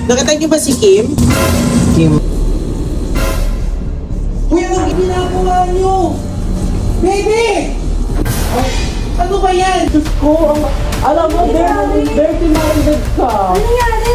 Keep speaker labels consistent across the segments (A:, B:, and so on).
A: Nakita niyo ba si Kim?
B: Kim.
A: Kuya, anong ginagawa niyo? Baby! Oh, ano ba yan? Diyos ko, alam mo, dirty minded ka.
C: Ano nangyari?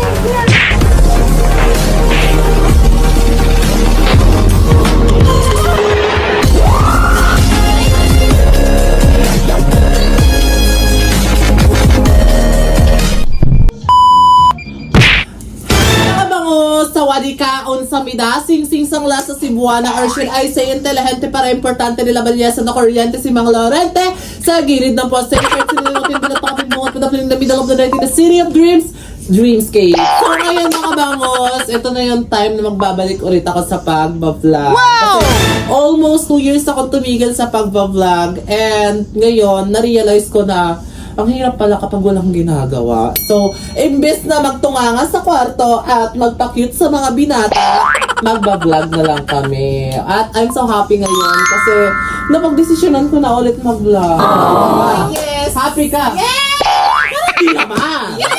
A: Sawadikaon sa mida, sing-sing sang lasa Cebuana, or should I say intelihente para importante nila balyasan na kuryente si Mang Lorente sa gilid ng poste. Kasi nila natin pinatapin mo at pinapin in the middle of the night in the city of dreams, Dreamscape. So ngayon mga bangos, ito na yung time na magbabalik ulit ako sa pag-vlog. Wow! Kasi almost 2 years akong tumigil sa pag-vlog, and ngayon, na-realize ko na ang hirap pala kapag walang ginagawa. So, imbes na magtunganga sa kwarto at magpa-cute sa mga binata, magba-vlog na lang kami. At I'm so happy ngayon kasi napag-desisyonan ko na ulit mag-vlog.
C: Oh, yes!
A: Happy ka?
C: Yes!
A: Happy naman! Yes!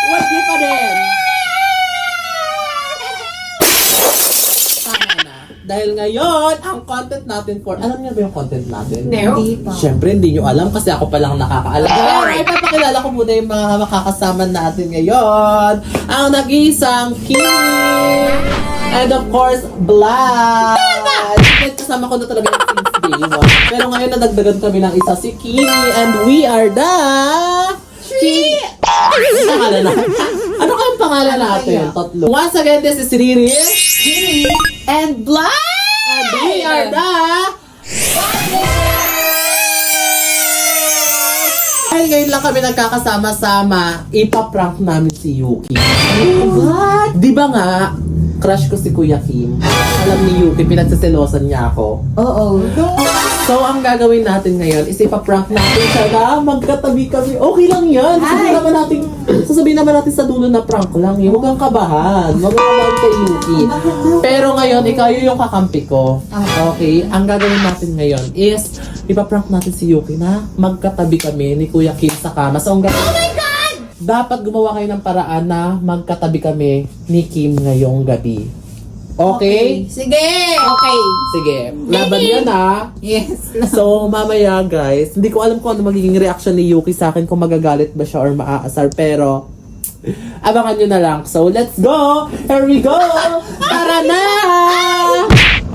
A: Wagi pa din! Tama na. Dahil ngayon, ang content natin for... Alam niyo ba yung content natin?
C: No. Hindi pa.
A: Siyempre, hindi nyo alam kasi ako pa lang nakakaalam. Pero ipapakilala ko muna yung mga makakasama natin ngayon. Ang nag-iisang Kimi! And of course, Vlad! Kasama ko na talaga yung since day one. Pero ngayon, nadagdagan kami ng isa si Kimi. And we are the... Three! Pangalan natin. Ano kayong pangalan natin? Tatlo. Once again, this is Riri. And Vlad! And we are the... Ay, ngayon lang kami nagkakasama-sama, ipaprank namin si Yuki.
C: What?
A: Di ba nga, crush ko si Kuya Kim. Alam ni Yuki, pinagsaselosan niya ako.
C: Oo.
A: So, ang gagawin natin ngayon is ipaprank natin siya na magkatabi kami. Okay lang yan. Sasabihin naman natin sa dulo na prank lang. Huwag kang kabahan. Huwag kang kabahan kay Yuki. Pero ngayon, ikaw yung kakampi ko. Okay? Ang gagawin natin ngayon is ipaprank natin si Yuki na magkatabi kami ni Kuya Kim sa kama. So, oh my God! Dapat gumawa kayo ng paraan na magkatabi kami ni Kim ngayong gabi. Okay?
C: Sige! Okay.
A: Sige. Laban yan ha.
C: Yes.
A: So, mamaya guys, hindi ko alam kung ano magiging reaction ni Yuki sa akin, kung magagalit ba siya or maaasar, pero abangan nyo na lang. So, let's go! Here we go! Tara na!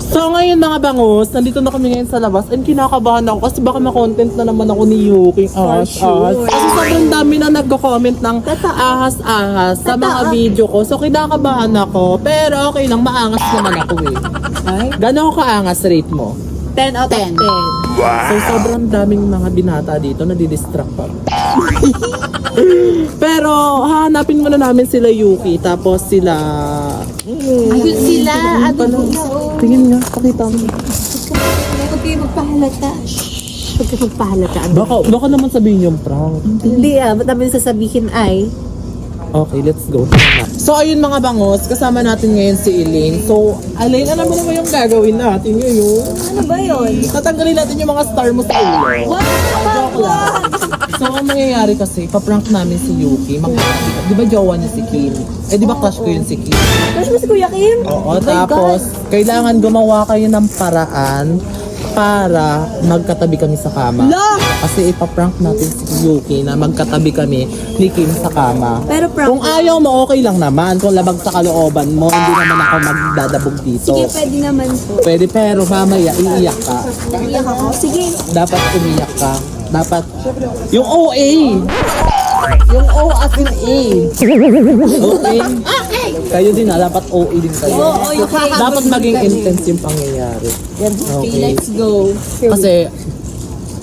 A: So, ngayon mga bangus, nandito na kami ngayon sa labas, and kinakabahan ako kasi baka makontent na naman ako ni Yuki. Ahas. Kasi sobrang dami na nagko-comment ng ahas-ahas sa mga video ko. So, kinakabahan ako. Pero okay lang, maangas naman ako eh. Gano'n ko kaangas rate mo?
C: 10 out of 10.
A: So, sobrang daming mga binata dito na didistract pa. Pero, hahanapin muna namin sila Yuki, tapos sila...
C: Ayun sila.
A: Tingin nga, pakita mo.
C: Huwag kayo magpahalata. Huwag kayo magpahalata.
A: Baka naman sabihin yung prank.
C: Hindi ba't namin sasabihin ay?
A: Okay, let's go. So, ayun mga bangos, kasama natin ngayon si Elaine. So, Elaine, alam mo naman yung gagawin natin ngayon.
C: Ano ba yun?
A: Tatanggalin natin yung mga star mo sa ulo. Joke lang. So, ang mangyayari kasi, paprank namin si Yuki. Di ba jowa niya si Kim? Eh, di ba crush ko yun si Kim?
C: Crush mo si Kuya Kim?
A: Oo, tapos, kailangan gumawa kayo ng paraan para magkatabi kami sa kama. Kasi ipaprank natin si Yuki na magkatabi kami ni Kim sa kama.
C: Pero prank.
A: Kung ayaw mo, okay lang naman. Kung labag sa kalooban mo, hindi naman ako magdadabog dito.
C: Sige, pwede naman po.
A: Pwede, pero mamaya, iiyak ka.
C: Iyak ako. Sige.
A: Dapat umiyak ka. Dapat, yung OA. Yung O as in A. Okay? Kayo din dapat OA din kayo.
C: Oo, okay.
A: Dapat maging intense yung pangyayari.
C: Okay, let's go.
A: Kasi,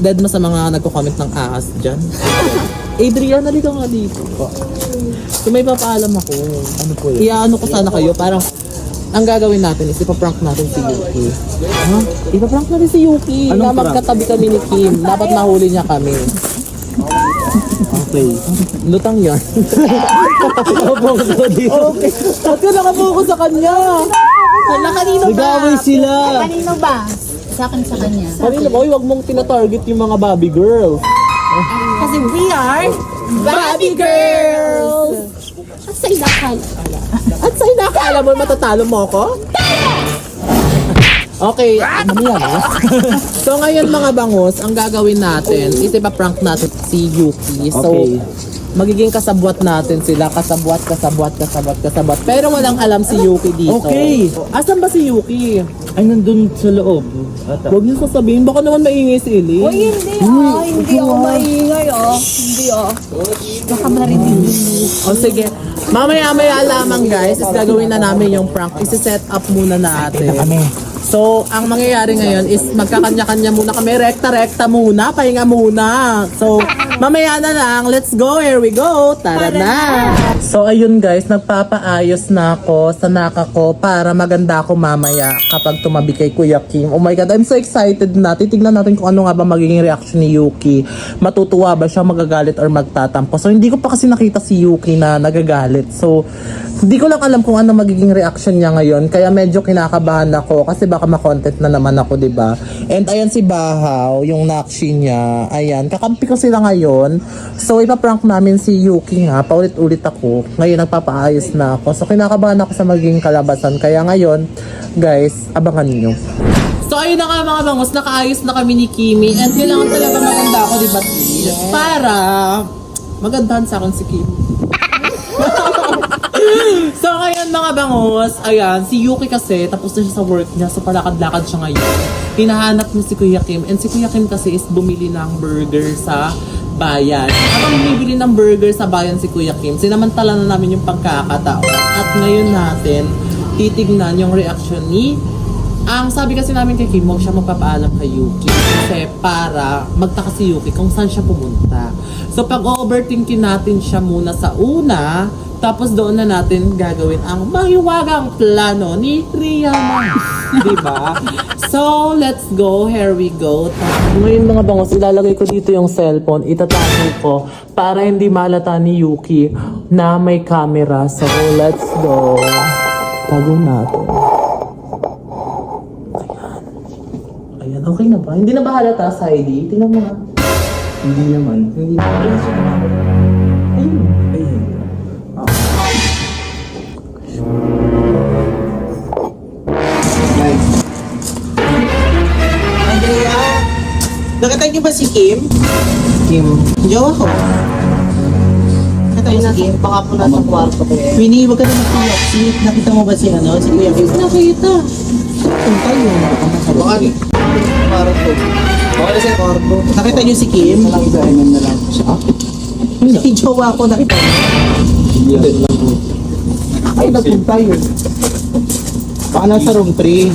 A: dead mo sa mga nagko-comment ng ahas dyan. Adrian, halika nga dito. So may papaalam ako. Ano po yun? Iyaano ko sana kayo, parang ang gagawin natin is ipaprank natin si Yuki. Ha? Ipaprank natin si Yuki. Na magkatabi kami ni Kim. Dapat mahuli niya kami. Okay. Lutang yan. Nakapokus ko dito. Okay. Ba't ka nakapokus sa kanya?
C: Kanino ba?
A: Nagawin sila.
C: Kanino ba? Sa akin sa kanya.
A: Kanina ba? Huwag mong tina-target yung mga Barbie girls.
C: Kasi we are Barbie Girls! sa inakala.
A: At sa inakala mo, matatalo mo ako? Okay, mamaya na. So ngayon mga bangus, ang gagawin natin, itipa-prank natin si Yuki. So,
B: Okay.
A: magiging kasabwat natin sila. Kasabwat. Pero walang alam si Yuki dito.
B: Okay.
A: Asan ba si Yuki?
B: Ay, nandun sa loob. Ata.
A: Huwag niyo sasabihin, baka naman maingay si Eli.
C: Uy, hindi ako maingay Hindi Baka marinig.
A: O sige, mamaya-maya lamang guys, is gagawin na namin yung prank. Isi-set up muna natin. So, ang mangyayari ngayon is magkakanya-kanya muna kami. Rekta-rekta muna, pahinga muna. So, mamaya na lang. Let's go, here we go. Tara na. So, ayun guys, nagpapaayos na ako sa naka ko para maganda ako mamaya kapag tumabi kay Kuya Kim. Oh my God, I'm so excited na. Titignan natin kung ano nga ba magiging reaction ni Yuki. Matutuwa ba siya, magagalit or magtatampo. So, hindi ko pa kasi nakita si Yuki na nagagalit. So, hindi ko lang alam kung ano magiging reaction niya ngayon. Kaya medyo kinakabahan ako kasi baka makontent na naman ako, 'di ba? And ayan si Bahaw, yung nakshi niya. Ayan, kakampi ko sila ngayon. So ipaprank namin si Yuki nga. Paulit-ulit ako. Ngayon nagpapaayos na ako. So kinakabahan ako sa magiging kalabasan. Kaya ngayon, guys, abangan niyo. So ayun na nga mga bangus, nakaayos na kami ni Kimi. And kailangan talaga maganda ako, 'di ba? Yes. Para magandahan sa akin si Kimi. So ngayon mga bangus, ayan, si Yuki kasi tapos na siya sa work niya, so palakad-lakad siya ngayon. Hinahanap niya si Kuya Kim, and si Kuya Kim kasi is bumili ng burger sa bayan. Habang bumibili ng burger sa bayan si Kuya Kim, sinamantala na namin yung pagkakataon. At ngayon natin, titignan yung reaction ni ang sabi kasi namin kay Kim, huwag siya magpapaalam kay Yuki kasi para magtaka si Yuki kung saan siya pumunta. So pag-overthinkin natin siya muna sa una, tapos doon na natin gagawin ang mahiwagang plano ni Rihanna. Diba? So, let's go. Here we go. Ngayon mga bangos, ilalagay ko dito yung cellphone. Itatago ko para hindi malata ni Yuki na may camera. So, let's go. Tago natin. Ayan, okay na ba? Hindi na ba halata sa ID? Tingnan mo nga.
B: Hindi naman.
A: Hindi na. Ayun.
B: Ayun. Guys.
D: Andrea, nakita niyo ba si Kim?
B: Kim.
D: Jowa ko. Nakita mo si Kim?
C: Baka po nasa kwarto ko
D: Winnie, huwag ka na magtulog. Nakita mo ba si ano? Si Kuya Kim?
C: Nakita.
D: Kung tayo, baka ni. Parang to. Okay na siya, Corbo. Nakita niyo si Kim?
B: Ibrahim na lang siya.
D: Si jowa ko, nakita niyo?
B: Hindi lang po.
D: Ay, nagpunta yun. Baka nasa room 3.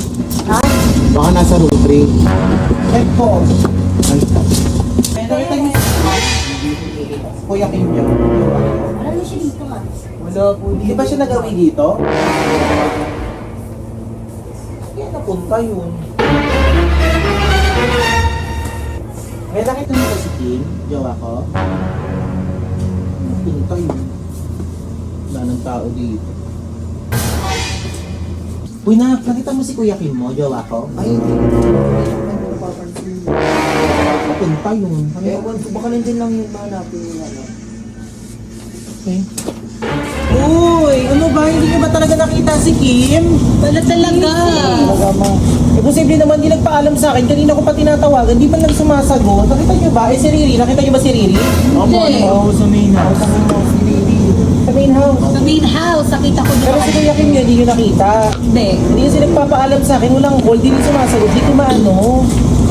D: Baka nasa room 3. Eh po. Nakita niyo si Kuya Kim niyo?
C: Ano siya dito nga?
D: Wala po. Di ba siya nagawi dito? Kaya napunta yun. May nakita niyo ba si Kim? Jowa ko? Napunta yun. Wala ng tao dito. Uy, nakita mo si Kuya Kim mo? Jowa ko? Ay, hindi. Napunta yun.
B: Baka nandiyan lang yung hanapin nila.
D: Okay. Uy, ano ba? Hindi niyo ba talaga nakita si Kim?
C: Wala talaga.
D: Eh, posible naman di nagpaalam sa akin. Kanina ko pa tinatawagan, di man lang sumasagot. Nakita niyo ba? Eh, si Riri. Nakita niyo ba si Riri?
C: Hindi.
B: Oo, sa main house.
D: Si Riri. Sa main house.
C: Sa main house, nakita ko
D: Pero
C: doon.
D: si Kuya Kim yun, hindi niyo nakita.
C: Hindi.
D: Hindi kasi nagpapaalam sa akin. Walang call, di rin sumasagot. Di ko maano.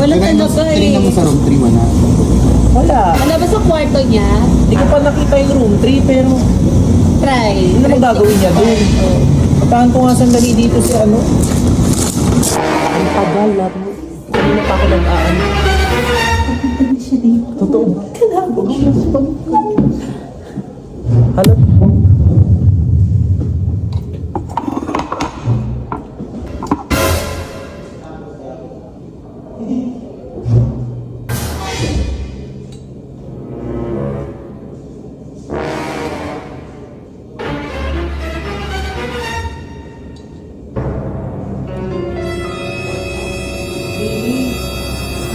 C: Wala talaga
B: sa room 3 wala.
D: Wala.
C: Wala ba sa kwarto niya?
D: Di ko pa nakita yung room 3, pero
C: Try.
D: ano naman gagawin niya doon? Papahan ko nga sandali dito si ano. Ang tagal lang. Kanina pa ako nag-aan. Totoo. Halap po.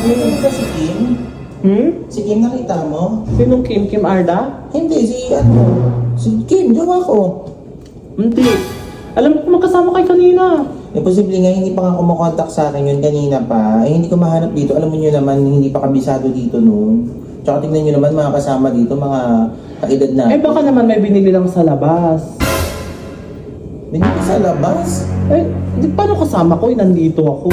D: Nakita mo ba si Kim? Si Kim nakita mo?
A: Sinong Kim? Kim Arda?
D: Hindi, si ano? Si Kim, jowa ko.
E: Hindi. Alam ko magkasama kay kanina.
B: Posible nga, hindi pa nga kumukontak sa akin yun kanina pa. Ay, hindi ko mahanap dito. Alam mo nyo naman, hindi pa kabisado dito noon. Tsaka tignan nyo naman, mga kasama dito, mga kaedad na.
E: Eh baka naman may binili lang sa labas.
B: Binili sa labas?
E: Eh, di paano kasama ko? Nandito ako.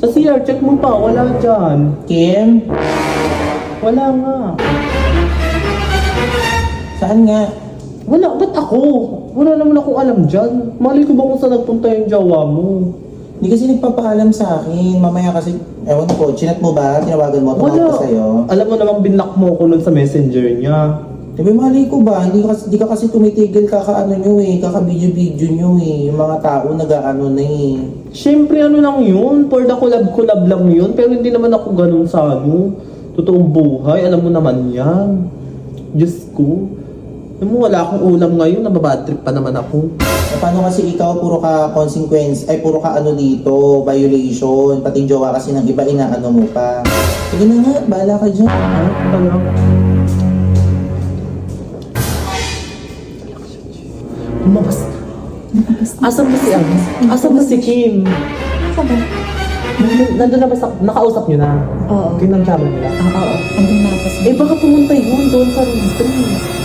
E: Sa CR, check mo pa. Wala dyan.
B: Kim?
E: Wala nga.
B: Saan nga?
E: Wala, ba't ako? Wala naman akong alam dyan. Mali ko ba kung saan nagpunta yung jowa mo?
B: Hindi kasi nagpapaalam sa akin. Mamaya kasi, ewan ko, chinat mo ba? Tinawagan mo, tumawag
E: Wala.
B: ka sa'yo.
E: Alam mo namang binlock mo ko nun sa messenger niya.
B: Diba mali ko ba? Hindi ka kasi tumitigil kaka-ano nyo eh, kaka-video-video nyo eh. Yung mga tao nag-ano na eh.
E: Siyempre ano lang yun, for the collab lang yun. Pero hindi naman ako ganun sa totoong buhay. Alam mo naman yan. Diyos ko. Alam mo, wala akong ulam ngayon, nababad trip pa naman ako.
B: E, paano kasi ikaw, puro ka consequence, ay puro ka ano dito, violation, pati jowa kasi ng iba inaano mo pa. Sige na nga, bahala ka dyan.
E: Ano ba lang? Lumabas. Asan ba si Asan ba si Kim?
C: Saan ba?
E: Nandun na ba sa... Nakausap niyo na?
C: Oo.
E: Kinamtsama niyo na?
C: Oo. Andun na ako sa...
E: Eh baka pumunta yun doon sa room 3.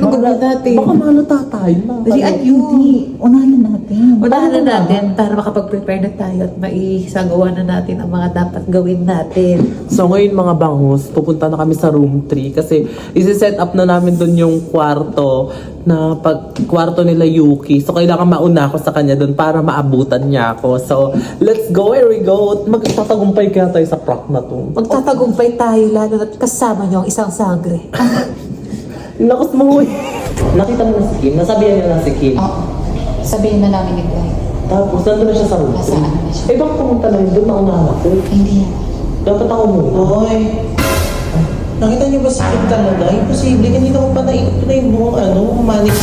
C: Ano gagawin natin?
E: Baka malata tayo na.
C: Dali, at hindi. Unahan na natin.
F: Unahan na natin para makapag-prepare na tayo at maisagawa na natin ang mga dapat gawin natin.
E: So ngayon mga bangus, pupunta na kami sa room 3 kasi isi-set up na namin doon yung kwarto na kwarto nila Yuki. So kailangan mauna ako sa kanya doon para maabutan niya ako. So let's go, here we go. Magtatagumpay kaya tayo sa prank na to.
F: Magtatagumpay tayo lalo at kasama niyo ang isang sangre.
E: Lakas mo Nakita mo na si Kim? Nasabihan niya na si Kim.
C: Oo. Sabihin na namin ni Brian.
E: Tapos nandun na siya sa room 3.
C: Nasaan na siya?
E: Eh bakit pumunta na yun doon? Naunahan ako.
C: Hindi yan.
E: Dapat ako muna.
B: Hoy, nakita niyo ba si Kim talaga? Imposible, kanina ko pa naikot ko na yung buong Manix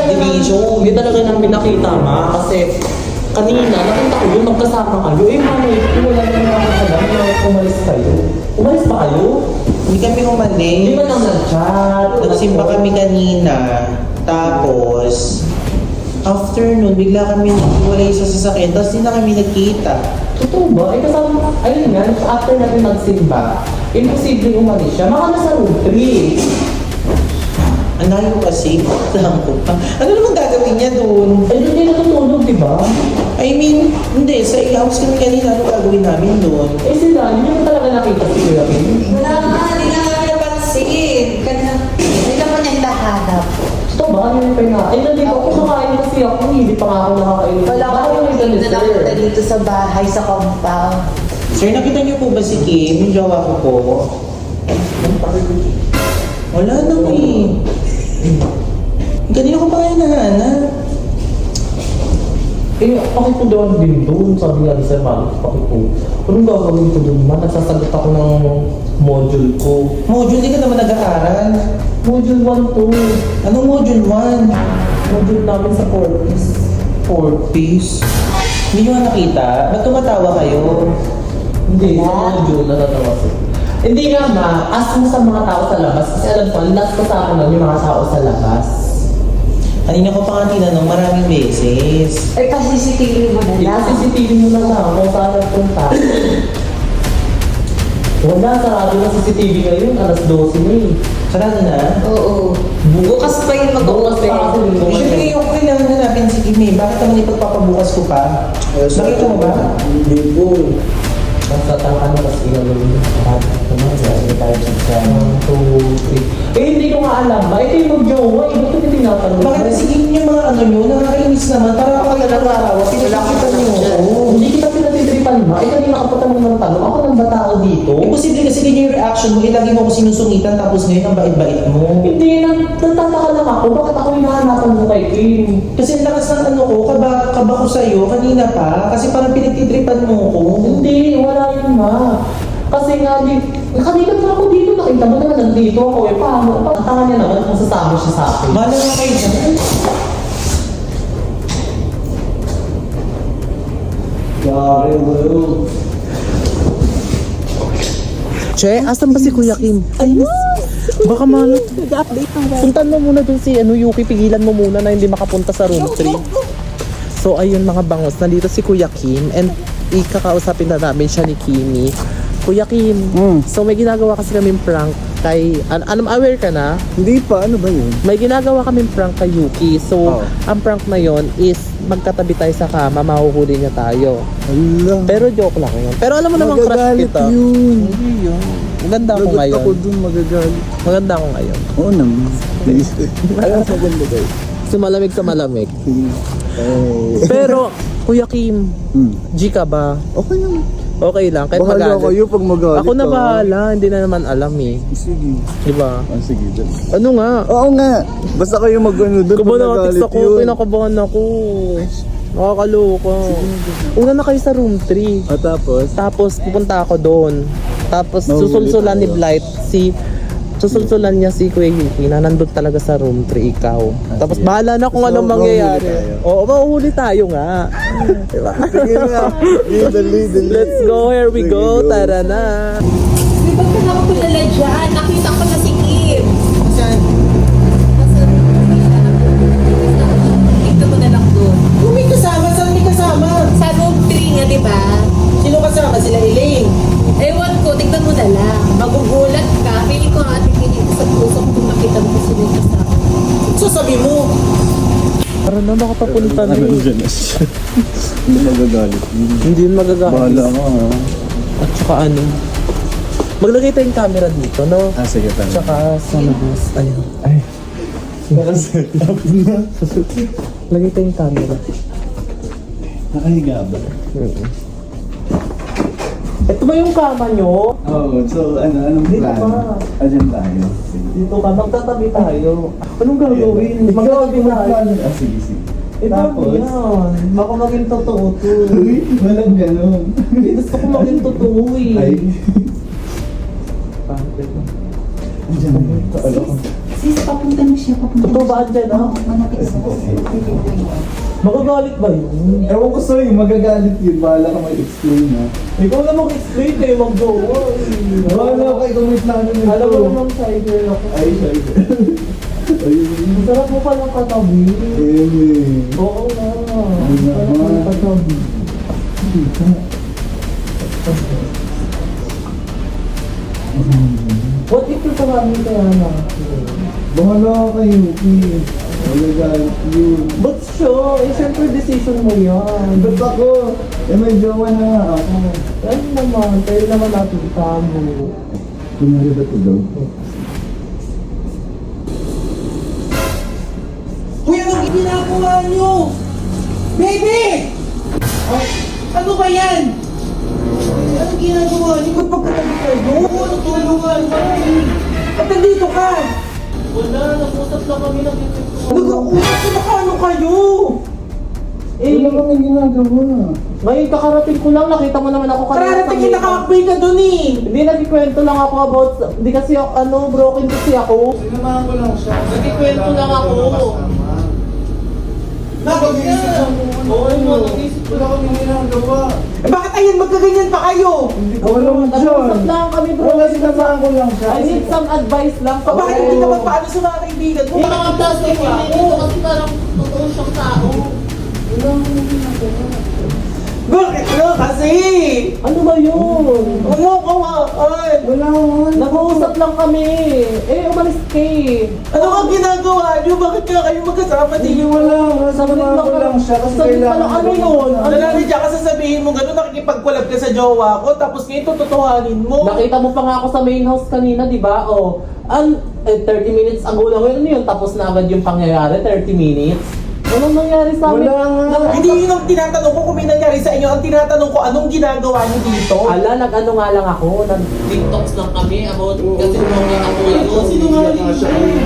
B: division.
E: Hindi talaga namin nakita kasi kanina nakita ko yun, magkasama kayo. Eh manay, wala na nakakalam na umalis kayo. Umalis pa kayo?
B: Hindi kami
E: Hindi
B: umalis.
E: ba nang nag-chat?
B: Nagsimba kami kanina, tapos afternoon, bigla kami naghiwalay sa sasakyan, tapos hindi na kami nagkita.
E: Totoo ba? Eh kasama, ayun nga, after natin magsimba, imposible umalis siya. Baka nasa room 3.
B: Ang layo kasi, alam ko pa. Ano naman gagawin niya doon?
E: Eh doon din natutulog, di ba?
B: I mean, hindi, sa house kami kanina, ano gagawin namin doon?
E: Eh sila, hindi mo talaga nakita si Kuya Kim.
F: Wala nga, hindi nga namin napansin. Kanina, hindi naman niya hinahanap.
E: Ito ba? Ano yung pina? Eh nandito ako kakain kasi ako, hindi pa nga ako nakakain.
F: Wala
E: Baka
F: ka
E: yung
F: hindi na
E: ganito,
F: nakita dito sa bahay, sa compound.
B: Sir, nakita niyo po ba si Kim? Yung jowa ko po. Wala na eh. Kanina ko pa nga nahanap.
E: Eh, pakikudawan din doon, sabi nga ni Sir Marcos, pakiko. Anong gagawin ko doon man? Nagsasagot ako ng module ko.
B: Module, di ka naman nag-aaral.
E: Module 1 to.
B: Anong module 1?
E: Module namin sa Corpus.
B: 4 piece. Hindi nyo nga nakita? Ba't tumatawa kayo?
E: Hindi, sa module na natawa ko. Hindi nga ma, ask mo sa mga tao sa labas. Kasi alam ko, last ko sa akin nun yung mga tao sa labas.
B: Kanina ko pa nga tinanong maraming beses.
F: Eh, kasi CCTV mo na lang.
E: CCTV mo na lang kung saan nagpunta. Wala, sarado na CCTV ngayon, alas 12 na eh.
B: Sarado na?
F: Oo. Bukas pa yun mag-uuwi.
B: Siyempre, yung kailangan na natin si Kimi. Bakit naman ipagpapabukas ko pa? Nakita mo ba?
E: Hindi po. Nasa tangkan na kasi yung tayo sa 1, 2, 3. Eh, hindi ko nga alam ba? Ito yung mag-jowa. Eh, ba't ito tinatanong?
B: Bakit kasi yung mga ano nyo, nakakainis naman. Para ako kayo nakakawa. Pinagkakitan nyo ako.
E: Hindi kita pinatitripan ba? Eh, kanina ka pa tanong ng tanong. Ako nang batao dito.
B: Imposible kasi ganyan yung reaction mo. Ilagi mo ako sinusungitan tapos ngayon ang bait-bait mo.
E: Hindi, natataka lang ako. Bakit ako hinahanapan mo kay Kim?
B: Kasi ang lakas ng ano ko, kaba ko sa'yo kanina pa. Kasi parang pinagtitripan mo ko.
E: Hindi, wala yun ma. Kasi nga, kanina pa ako dito. Nakita mo naman nandito ako. Eh, paano? Ang tanga niya naman kung sasama siya sa akin.
B: Bahala nga kayo dyan.
E: Yari mo yun. Che, asan ba si Kuya Kim? Baka malot.
C: Nag-update ng weather.
E: Puntan mo muna dun si Yuki, pigilan mo muna na hindi makapunta sa room 3. So ayun mga bangos, nandito si Kuya Kim and ikakausapin na namin siya ni Kimi. Kuya Kim, so may ginagawa kasi kaming prank kay, aware ka na?
D: Hindi pa, ano ba yun?
E: May ginagawa kaming prank kay Yuki. So, ang prank na yon is magkatabi tayo sa kama, mahuhuli niya tayo.
D: Ala.
E: Pero joke lang yun. Pero alam mo namang crush
D: Magagalit
E: kita.
D: yun.
E: Hindi yun. Maganda ako
D: Lagot
E: ngayon.
D: ako dun, magagalit.
E: Maganda ako ngayon.
D: Oo naman. Ayaw sa ganda guys.
E: Sumalamig sa malamig.
D: Eh.
E: Pero, Kuya Kim, G ka ba?
D: Okay naman.
E: Okay lang, kahit
D: Bahala
E: magalit.
D: kayo pag magalit.
E: Ako na bahala, hindi na naman alam eh.
D: Sige.
E: Diba?
D: Sige.
E: Ano nga?
D: Oo nga. Basta kayo mag-ano doon pag
E: Kabanatik
D: nagalit
E: ako,
D: yun.
E: pinakabahan ako. Nakakaloka. Una na kayo sa room 3.
D: Tapos?
E: Tapos pupunta ako doon. Tapos
D: Mahuli
E: susulsulan ni
D: tayo.
E: Blight susulsulan niya si Kuya Yuki na nandun talaga sa room 3 ikaw. Tapos
D: sige.
E: bahala na kung
D: So,
E: anong
D: mahuhuli
E: mangyayari.
D: tayo.
E: Oo, mahuhuli tayo nga. Diba?
D: Sige na. Dali.
E: Let's go, here we
D: Sige,
E: go.
D: go.
E: Tara na.
C: Di ba ka ako kilala dyan? Nakita ko na si Kim.
B: Saan?
C: Tignan mo na lang doon.
B: Kung may kasama, saan may kasama?
C: Sa room 3 nga, di ba?
B: Sino kasama? Sila Elaine.
C: Ewan ko, tignan mo na lang. Magugulat ka. Pili ko nga tikinig sa puso ko kung makita mo kasi may kasama.
B: So sabi mo,
E: Tara na, makapapunta na eh.
D: Dyan na siya. Hindi magagalit.
E: Hindi yun magagalit.
D: Bahala ka ha.
E: At saka ano, maglagay tayong camera dito, no?
D: Sige tayo.
E: Tsaka sa labas. Ayun.
D: Ay. Nakaset up na.
E: Lagay tayong camera.
D: Nakahiga ba?
E: Ito ba yung kama nyo?
D: Oo, so anong
E: Dito
D: plan?
E: ba?
D: Ayan tayo. Sige.
E: Dito ka, magtatabi tayo. Anong gagawin? Magtatabi tayo.
D: Sige.
E: Ito yan. Baka maging totoo to.
D: Uy, walang ganon.
E: Gusto ko maging totoo eh.
D: Ay. Andiyan na yun.
G: Sis, papunta na siya, papunta
E: Totoo ba andyan ah?
G: Manapit na ba?
E: Magagalit ba yun?
D: Ewan ko sa'yo, magagalit yun. Bahala ka mag-explain ha.
E: Ikaw na mag-explain kayo mag-jowa.
D: Bahala ka, ikaw may plano nito.
E: Alam mo namang sider ako.
D: Ay, sorry. Ayun.
E: Ang sarap mo palang katabi.
D: Eh.
E: Oo na.
D: Ay,
E: Sarap mo
D: naman.
E: katabi. What if yung tumami kaya na?
D: Bahala ka kayo, Yuki. Magagalit yun.
E: But sure, eh syempre decision mo yan.
D: Ba't ako? Eh, may jowa na nga ako.
E: Ano naman, tayo naman natin tamo.
D: Kunyari ba ito daw?
B: Kuya, anong ginagawa niyo? Baby! Oh, ano ba yan? Anong ginagawa niyo? Ba't pagkatabi kayo? Anong ginagawa niyo? Ba't nandito ka?
E: Wala, nag-usap lang kami ng
B: Nag-uusap na ano kayo?
D: Wala kami ginagawa.
E: Ngayon kakarating ko lang, nakita mo naman ako
B: Kararating
E: sa
B: kita
E: may-
B: kakakbay ka dun eh.
E: Hindi, nagkikwento lang ako about, hindi kasi broken kasi ako.
D: Sinamahan ko lang siya.
E: Nagkikwento lang ako.
B: Bakit yan?
E: Oo, nag-isip ko
D: Wala kami ginagawa.
B: Eh, bakit ayan magkaganyan pa kayo?
D: Wala naman
E: Nag-usap lang kami bro.
D: Wala, sinamahan ko lang siya.
E: I need some advice lang.
B: Pa, bakit hindi ka magpaano sa mga kaibigan mo?
E: Hindi mga plastic dito kasi parang totoo siyang tao.
B: Bakit na kasi?
E: Ano ba yun?
B: Huwag mo kawakan.
D: Wala naman.
E: Nag-uusap lang kami. Eh, umalis ka eh.
B: Ano ang ginagawa niyo? Bakit ka kayo magkasama
D: Hindi,
B: dito?
D: wala. Sinamahan ko lang siya kasi
E: Sabi pa
D: kailangan.
E: lang, ano yun? Ano
B: Nalari ka sasabihin mo gano'n, nakikipag-collab ka sa jowa ko, tapos ngayon tututuhanin mo.
E: Nakita mo pa nga ako sa main house kanina, di ba? O, 30 minutes ago lang yun. Ano yun? Tapos na agad yung pangyayari, 30 minutes. Anong nangyari sa amin?
D: Wala nga.
B: Hindi yun ang tinatanong ko kung may nangyari sa inyo. Ang tinatanong ko, anong ginagawa niyo dito?
E: Ala, nag-ano nga lang ako. Nag-TikToks lang kami about kasi mga ako yun.
B: Sinungaling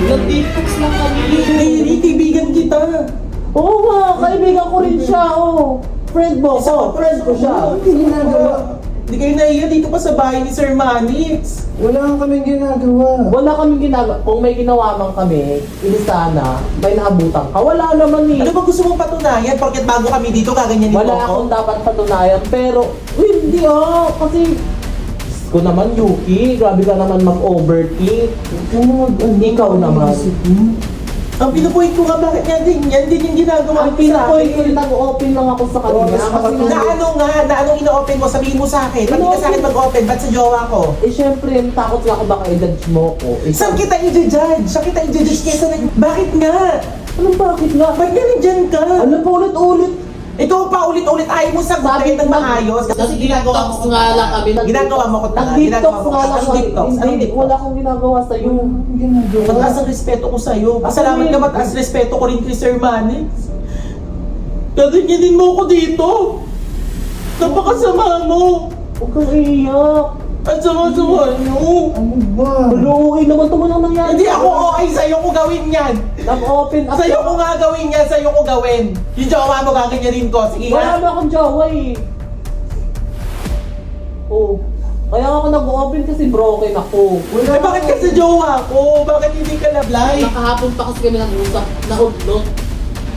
E: Nag-TikToks lang kami.
B: Hindi, kaibigan kita.
E: Oo nga, kaibigan ko rin siya. Oh. Friend mo
B: Isa
E: ko.
B: pa,
E: Friend ko siya.
B: Hindi kayo nahiya dito pa sa bahay ni Sir Manix.
D: Wala kaming ginagawa.
E: Wala kaming ginagawa. Kung may ginawa man kami, sana, may naabutan ka. Wala naman eh.
B: Ano ba gusto mong patunayan? Porket bago kami dito, kaganyan
E: Wala
B: ako.
E: akong dapat patunayan. Pero, hindi kasi, ko ko naman, Yuki. Grabe ka naman mag-overthink. Ikaw naman.
B: Ang pinupoint ko nga, bakit yan din yung ginagawa
E: Ang
B: mo sa
E: pinapoint ko
B: akin.
E: rin, nag-open lang ako sa kanya. Kasi
B: Na anong ino-open mo? Sabihin mo sa akin. Ba't di ka sa akin mag-open? Ba't sa jowa ko?
E: syempre, takot nga ako baka i-judge mo ko.
B: Saan kita i-judge? Saan kita i-judge kesa na... Bakit nga?
E: Anong bakit nga?
B: Ba't nga nandyan ka?
E: Ano pa ulit-ulit?
B: Ikaw pa ulit-ulit ayaw mo sagutin ng maayos.
A: Kasi ginagawa mo nga lang kami.
B: Ginagawa mo ko tanga.
E: Nag-detox nga lang
B: Anong
E: kami.
B: detox? Anong
E: Hindi,
B: detox?
E: wala akong ginagawa sa'yo.
B: Mataas ang respeto ko sa'yo. Pasalamat ka, mataas respeto ko rin kay Sir Manix. Gaganyanin mo ako dito. Napakasama mo.
E: Huwag kang iiyak.
B: Ang sama-sama nyo.
D: Ano ba?
E: Ano, okay naman ito mo nang nangyari.
B: Hindi ako okay sa'yo ko gawin yan.
E: Nag-open up.
B: Sa'yo ko nga gawin yan, sa'yo ko gawin. Yung jowa mo gaganyanin ko. Sige
E: Wala
B: nga.
E: na akong jowa eh. Oh. Kaya ako nag-open kasi broken ako.
B: Eh bakit ka sa jowa ko? Bakit hindi ka na-blind?
A: Nakahapon pa kasi kami nag-usap na udlot.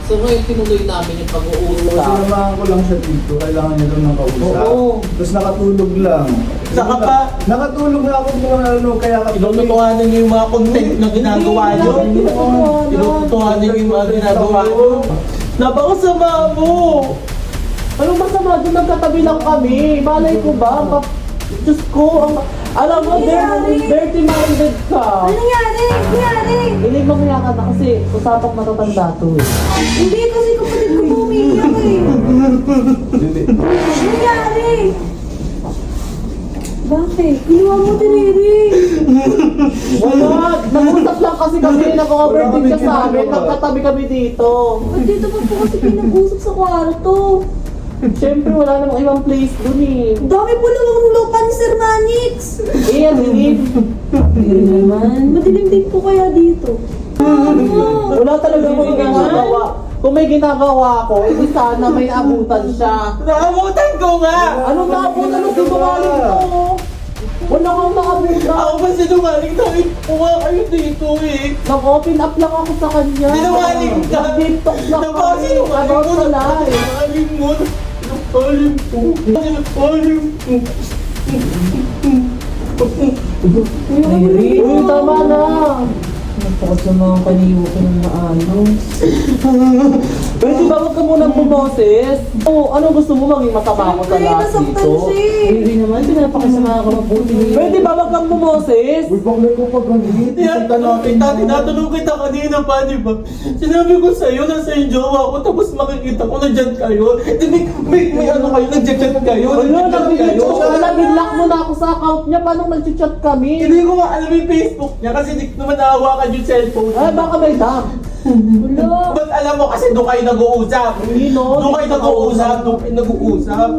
A: So ngayon tinuloy namin yung pag-uusap.
D: Sinamahan ko lang siya dito. Kailangan niya doon ng kausap.
E: Oo.
D: Tapos nakatulog lang.
B: Saka pa,
D: Nakatulog na ako mga ano, kaya
B: inututuhanan niyo yung mga content na ginagawa niyo.
E: Hindi naman.
B: Inututuhanan niyo yung mga ginagawa niyo. Napakasama mo.
E: Anong masama doon? Nagkatabi lang kami. Malay ko ba? Diyos ko, alam mo, dirty-minded ka.
C: Ano nangyari? Nangyari?
E: Ilig mamaya ka na kasi usapang matatanda to eh.
C: Hindi kasi kapatid ko pumiyak eh. Nangyari? Bakit? Ginawa mo tiniri.
E: Wala! Nag-usap lang kasi kami, nag-overthink ka sa amin, nagkatabi kami dito.
C: Ba't dito pa po kasi pinag-usap sa kwarto?
E: Siyempre, wala namang ibang place dun eh.
C: Dami po lang ang lupa ni Sir Manix.
E: Eh, ang dilim.
C: Naman, madilim din po kaya dito.
E: Wala talaga akong ginagawa. Kung may ginagawa ko, edi sana may abutan siya.
B: Nakamutan ko nga!
E: Anong naabutan ng sinungaling ko? Wala kang naabutan.
B: Ako ba sinungaling? Dahil po nga kayo dito eh.
E: Nag-open up lang ako sa kanya.
B: Sinungaling ka!
E: Nag-tiktok lang kami.
B: Sinungaling
E: About
B: mo!
E: sa live.
B: Sinungaling mo! Sinungaling po! Sinungaling po!
E: Uy, tama na.
F: Napakasama ang kaniyo ko ng maayos.
E: Pwede ba wag ka munang bumoses? Oo, ano gusto mo maging masama ako sa
C: Ay,
E: lahat
C: nasaktan
E: dito?
C: siya eh.
F: Hindi naman, pinapakasama ka mabuti.
E: Pwede ba wag kang bumoses?
D: Uy, bakit ko pag ganit?
B: Tinatanong kita kanina pa, di ba? Sinabi ko sa'yo, nasa yung jowa ko, tapos makikita ko nandyan kayo. Di may ano kayo, nagchat-chat kayo,
E: Wala,
B: nagchat kayo.
E: nabinlock mo na ako sa account niya. Paano nag-chat kami?
B: Hindi ko nga alam yung Facebook niya kasi di naman nahawakan yung cellphone.
E: Ay, baka may dam.
C: Wala.
B: Ba't alam mo kasi doon kayo nag-uusap?
E: Hindi, no?
B: Doon kayo nag-uusap, doon kayo nag-uusap.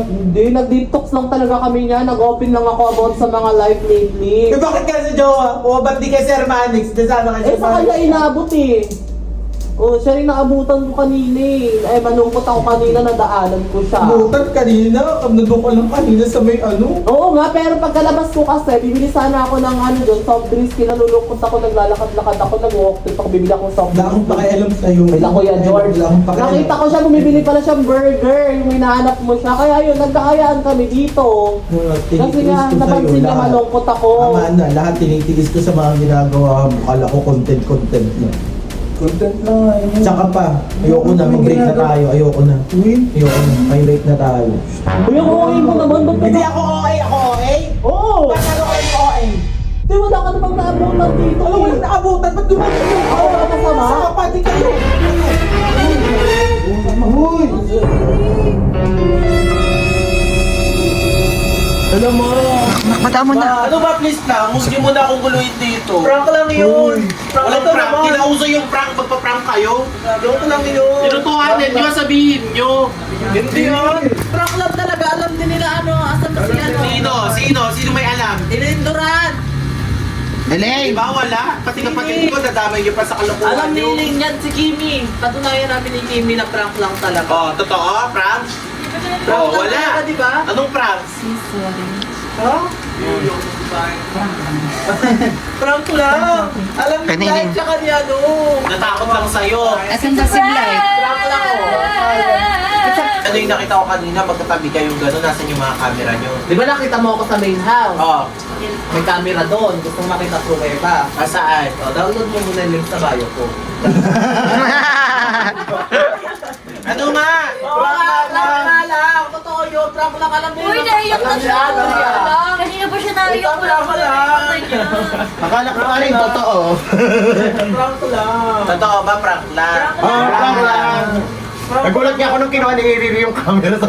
E: Hindi, nag-detox lang talaga kami niya. Nag-open lang ako about sa mga live lately.
B: Eh bakit ka sa jowa ko? Ba't di kay Sir Manix? Nasama ka
E: Eh, sa kanya inabot eh. Oh, siya rin naabutan ko kanina eh. Eh, malungkot ako kanina, nadaanan ko siya.
B: Butan kanina, nandun ka lang kanina sa may ano.
E: Oo nga, pero pagkalabas ko kasi, bibili sana ako ng ano doon, soft drinks. Kinalulungkot ako, naglalakad-lakad ako, nag-walk trip ako, bibili ako soft
B: Wala akong
E: drinks.
B: pakialam sa'yo.
E: Wala ko yan, George.
B: Wala akong pakialam.
E: Nakita ko siya, bumibili pala siyang burger, yung hinahanap mo siya. Kaya yun, nagkakayaan kami dito. Kasi nga, napansin niya malungkot ako.
B: Tama na, lahat tinitiis ko sa mga ginagawa mo. Kala ko content na.
D: Content lang nga yun.
B: Tsaka pa, ayoko na, mag-break na tayo. Ayoko na. May break na tayo.
E: Uy, ang okay mo naman, ba't
B: Hindi ako OA, ako OA?
E: Oo!
B: Ba't ano kayo OA?
E: Di, wala ka namang naabutan dito.
B: Ano walang naabutan? Ba't dumating yung
E: Ako na masama?
B: Sa kapati kayo.
D: Uy!
B: Alam mo, ano ba please lang, huwag mo na akong guluhin dito. Prank lang yun. Walang prank, kinauso yung prank, magpa-prank kayo. Joke lang yun. Tinutuhanan nyo, sabihin nyo. Hindi yun.
A: Prank lang talaga, alam din nila ano, asan ba si ano?
B: Sino may alam?
A: Ininduran!
B: Diba wala? Pati kapatid ko, dadamay nyo pa sa kalokohan
A: Alam
B: nyo.
A: ni yan si Kimi. Patunayan namin ni Kimi na prank lang talaga.
B: Oh, totoo? Prank?
A: Prank
B: Oh,
A: lang
B: wala.
A: talaga, di ba?
B: Anong prank?
A: Ha? Prank lang. Alam ni Light tsaka ni ano.
B: Natakot lang sa'yo.
G: Asan ba si Blake?
A: Prank lang oh.
B: Ano yung nakita ko kanina, magkatabi kayong gano'n, nasan yung mga camera nyo?
E: Di ba nakita mo ako sa main house?
B: Oo.
E: May camera doon. Gusto mo makita pruweba.
B: Saan?
E: O, download mo muna yung link sa bio ko.
B: Ano nga?
E: Prank lang! Totoo yun! Prank lang alam mo
C: Uy, naiyak na siya. Kanina pa siya naiyak.
D: Akala ko ano yung totoo.
E: Prank lang!
B: Totoo ba, prank lang?
D: Prank lang. Nagulat niya ako nung kinuha ni Riri yung camera sa